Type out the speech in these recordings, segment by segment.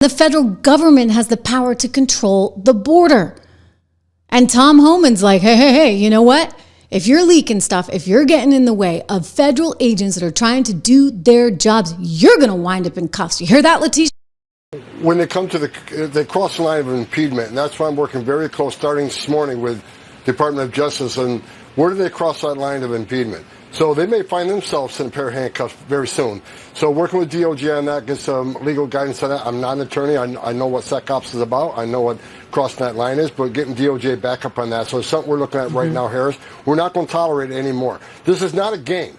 The federal government has the power to control the border. And Tom Homan's like, hey, you know what? If you're leaking stuff, if you're getting in the way of federal agents that are trying to do their jobs, you're going to wind up in cuffs. You hear that, Leticia? When they come to they cross the line of impediment, and that's why I'm working very close, starting this morning with Department of Justice, and where do they cross that line of impediment? So they may find themselves in a pair of handcuffs very soon. So working with DOJ on that, get some legal guidance on that. I'm not an attorney. I know what SecOps is about. I know what crossing that line is, but getting DOJ back up on that. So it's something we're looking at right now, Harris. We're not going to tolerate it anymore. This is not a game.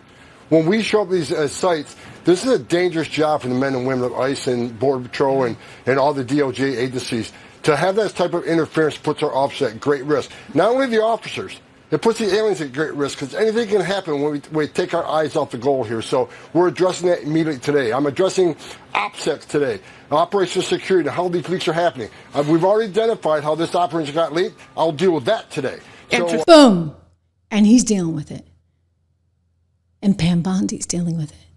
When we show up these sites, this is a dangerous job for the men and women of ICE and Border Patrol and all the DOJ agencies. To have that type of interference puts our officers at great risk. Not only the officers, it puts the aliens at great risk because anything can happen when we take our eyes off the goal here. So we're addressing that immediately today. I'm addressing OPSEC today, operational security, how these leaks are happening. We've already identified how this operation got leaked. I'll deal with that today. So, boom. And he's dealing with it. And Pam Bondi's dealing with it.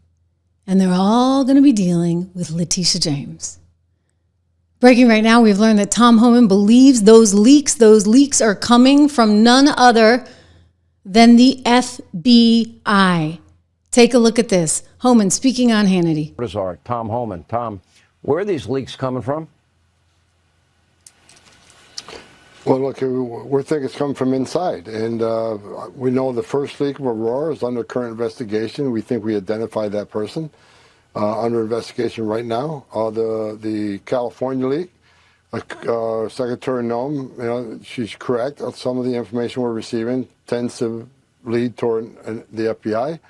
And they're all going to be dealing with Leticia James. Breaking right now, we've learned that Tom Homan believes those leaks are coming from none other than the FBI. Take a look at this. Homan speaking on Hannity. What is our Tom Homan? Tom, where are these leaks coming from? Well, look, we think it's coming from inside. And we know the first leak of Aurora is under current investigation. We think we identified that person. Under investigation right now. The California leak, Secretary Noem, she's correct. Some of the information we're receiving tends to lead toward the FBI.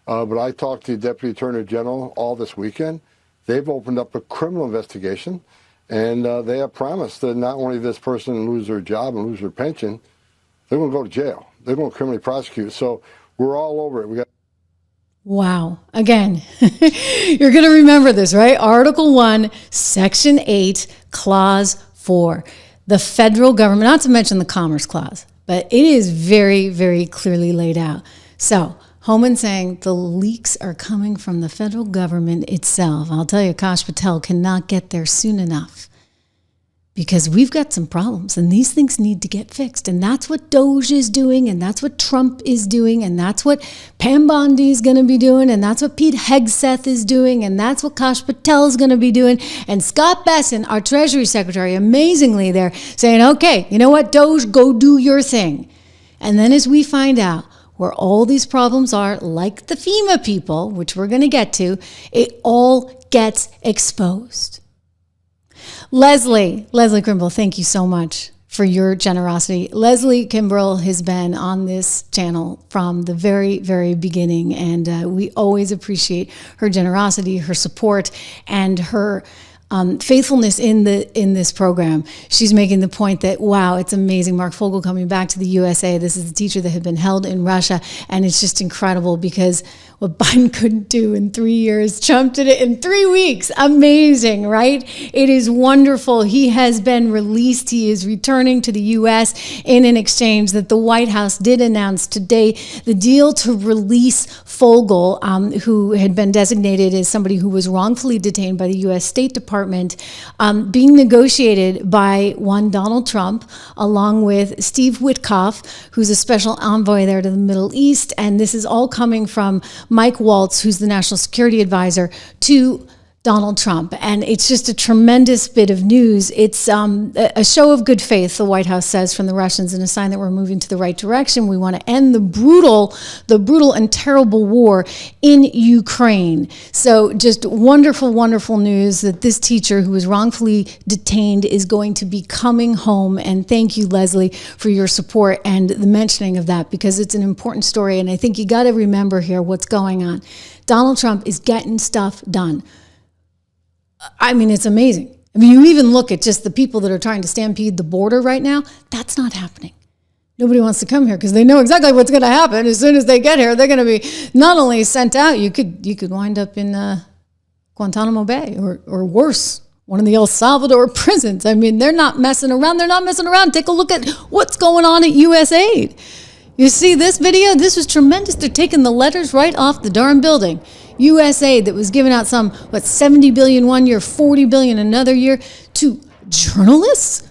But I talked to the Deputy Attorney General all this weekend. They've opened up a criminal investigation, and they have promised that not only this person lose their job and lose their pension, they're going to go to jail. They're going to criminally prosecute. So we're all over it. Wow. Again, you're going to remember this, right? Article 1, Section 8, Clause 4. The federal government, not to mention the Commerce Clause, but it is very, very clearly laid out. So Homan saying the leaks are coming from the federal government itself. I'll tell you, Kash Patel cannot get there soon enough. Because we've got some problems and these things need to get fixed. And that's what Doge is doing, and that's what Trump is doing, and that's what Pam Bondi is going to be doing, and that's what Pete Hegseth is doing, and that's what Kash Patel is going to be doing. And Scott Bessent, our Treasury Secretary, amazingly there saying, okay, you know what, Doge, go do your thing. And then as we find out where all these problems are, like the FEMA people, which we're going to get to, it all gets exposed. Leslie Kimbrell, thank you so much for your generosity. Leslie Kimbrell has been on this channel from the very, very beginning, and we always appreciate her generosity, her support, and her faithfulness in this program. She's making the point that, wow, it's amazing. Mark Fogel coming back to the USA. This is the teacher that had been held in Russia, and it's just incredible because what Biden couldn't do in 3 years, Trump did it in 3 weeks. Amazing, right? It is wonderful. He has been released. He is returning to the U.S. in an exchange that the White House did announce today. The deal to release Fogel, who had been designated as somebody who was wrongfully detained by the U.S. State Department, being negotiated by one Donald Trump, along with Steve Witkoff, who's a special envoy there to the Middle East. And this is all coming from Mike Waltz, who's the national security advisor to Donald Trump. And it's just a tremendous bit of news. It's a show of good faith, the White House says, from the Russians, and a sign that we're moving to the right direction. We want to end the brutal and terrible war in Ukraine. So just wonderful, wonderful news that this teacher who was wrongfully detained is going to be coming home. And thank you, Leslie, for your support and the mentioning of that, because it's an important story. And I think you got to remember here what's going on. Donald Trump is getting stuff done. I mean, it's amazing. I mean, you even look at just the people that are trying to stampede the border right now. That's not happening. Nobody wants to come here because they know exactly what's going to happen. As soon as they get here, they're going to be not only sent out, you could wind up in Guantanamo Bay or worse, one of the El Salvador prisons. I mean, they're not messing around. They're not messing around. Take a look at what's going on at USAID. You see this video? This was tremendous. They're taking the letters right off the darn building. USAID that was giving out some, 70 billion one year, 40 billion another year to journalists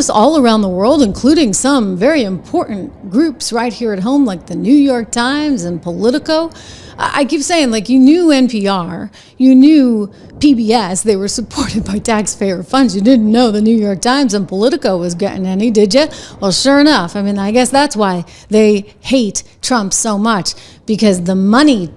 all around the world, including some very important groups right here at home, like the New York Times and Politico. I keep saying, like, you knew NPR, you knew PBS, they were supported by taxpayer funds. You didn't know the New York Times and Politico was getting any, did you? Well, sure enough. I mean, I guess that's why they hate Trump so much, because the money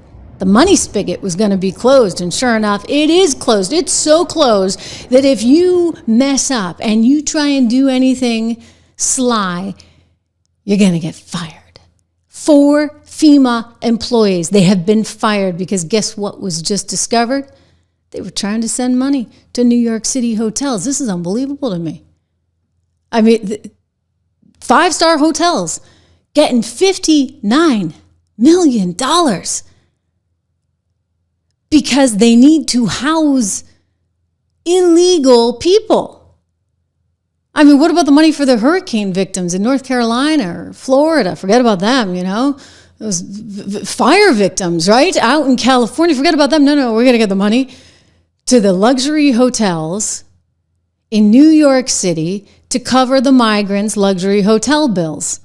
spigot was going to be closed. And sure enough, it is closed. It's so closed that if you mess up and you try and do anything sly, you're going to get fired. 4 FEMA employees, they have been fired because guess what was just discovered? They were trying to send money to New York City hotels. This is unbelievable to me. I mean, 5-star hotels getting $59 million because they need to house illegal people. I mean, what about the money for the hurricane victims in North Carolina or Florida? Forget about them, you know. Those fire victims, right? Out in California, forget about them. No, we're going to get the money to the luxury hotels in New York City to cover the migrants' luxury hotel bills.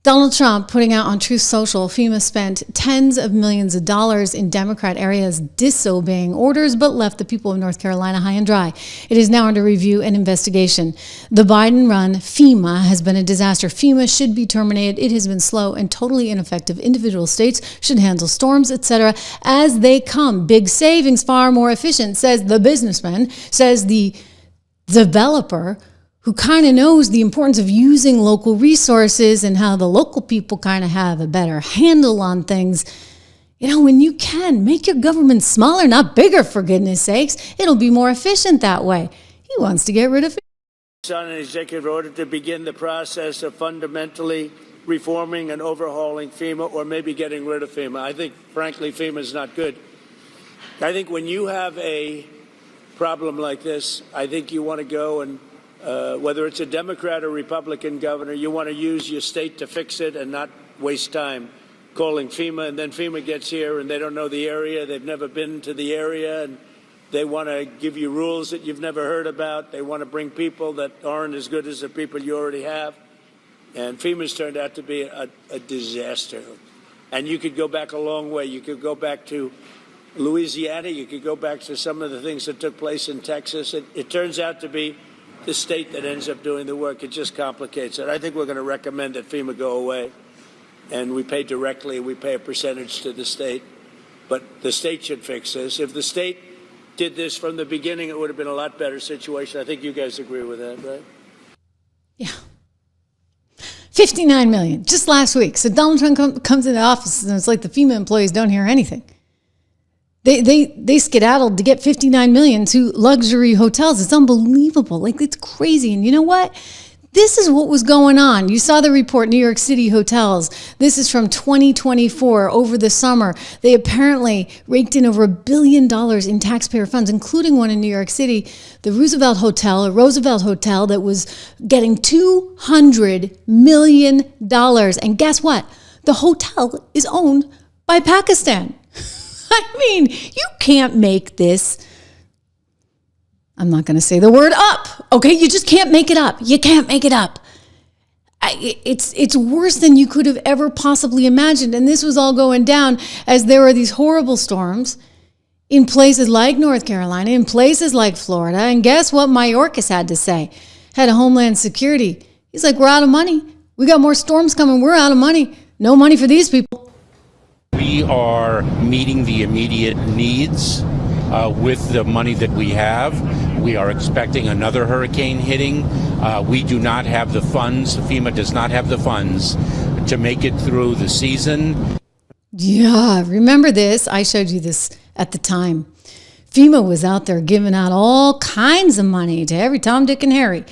Donald Trump putting out on Truth Social, FEMA spent tens of millions of dollars in Democrat areas disobeying orders, but left the people of North Carolina high and dry. It is now under review and investigation. The Biden-run FEMA has been a disaster. FEMA should be terminated. It has been slow and totally ineffective. Individual states should handle storms, etc., as they come. Big savings, far more efficient, says the businessman, says the developer, who kind of knows the importance of using local resources and how the local people kind of have a better handle on things. You know, when you can make your government smaller, not bigger, for goodness sakes, it'll be more efficient that way. He wants to get rid of it. On an executive order to begin the process of fundamentally reforming and overhauling FEMA, or maybe getting rid of FEMA. I think, frankly, FEMA is not good. I think when you have a problem like this, I think you want to go and whether it's a Democrat or Republican governor, you want to use your state to fix it and not waste time calling FEMA. And then FEMA gets here and they don't know the area. They've never been to the area, and they want to give you rules that you've never heard about. They want to bring people that aren't as good as the people you already have. And FEMA's turned out to be a disaster. And you could go back a long way. You could go back to Louisiana. You could go back to some of the things that took place in Texas. It turns out to be the state that ends up doing the work. It just complicates it. I think we're going to recommend that FEMA go away, and we pay directly. We pay a percentage to the state, but the state should fix this. If the state did this from the beginning, it would have been a lot better situation. I think you guys agree with that, right? Yeah. 59 million just last week. So Donald Trump comes into office and it's like the FEMA employees don't hear anything. They skedaddled to get 59 million to luxury hotels. It's unbelievable. Like, it's crazy. And you know what? This is what was going on. You saw the report, New York City hotels. This is from 2024, over the summer. They apparently raked in over $1 billion in taxpayer funds, including one in New York City, the Roosevelt Hotel that was getting $200 million. And guess what? The hotel is owned by Pakistan. I mean, you can't make this, I'm not going to say the word up, okay? You just can't make it up. You can't make it up. It's worse than you could have ever possibly imagined. And this was all going down as there were these horrible storms in places like North Carolina, in places like Florida. And guess what Mayorkas had to say? Head of Homeland Security. He's like, we're out of money. We got more storms coming. We're out of money. No money for these people. We are meeting the immediate needs with the money that we have. We are expecting another hurricane hitting. We do not have the funds. FEMA does not have the funds to make it through the season. Yeah, remember this? I showed you this at the time. FEMA was out there giving out all kinds of money to every Tom, Dick, and Harry.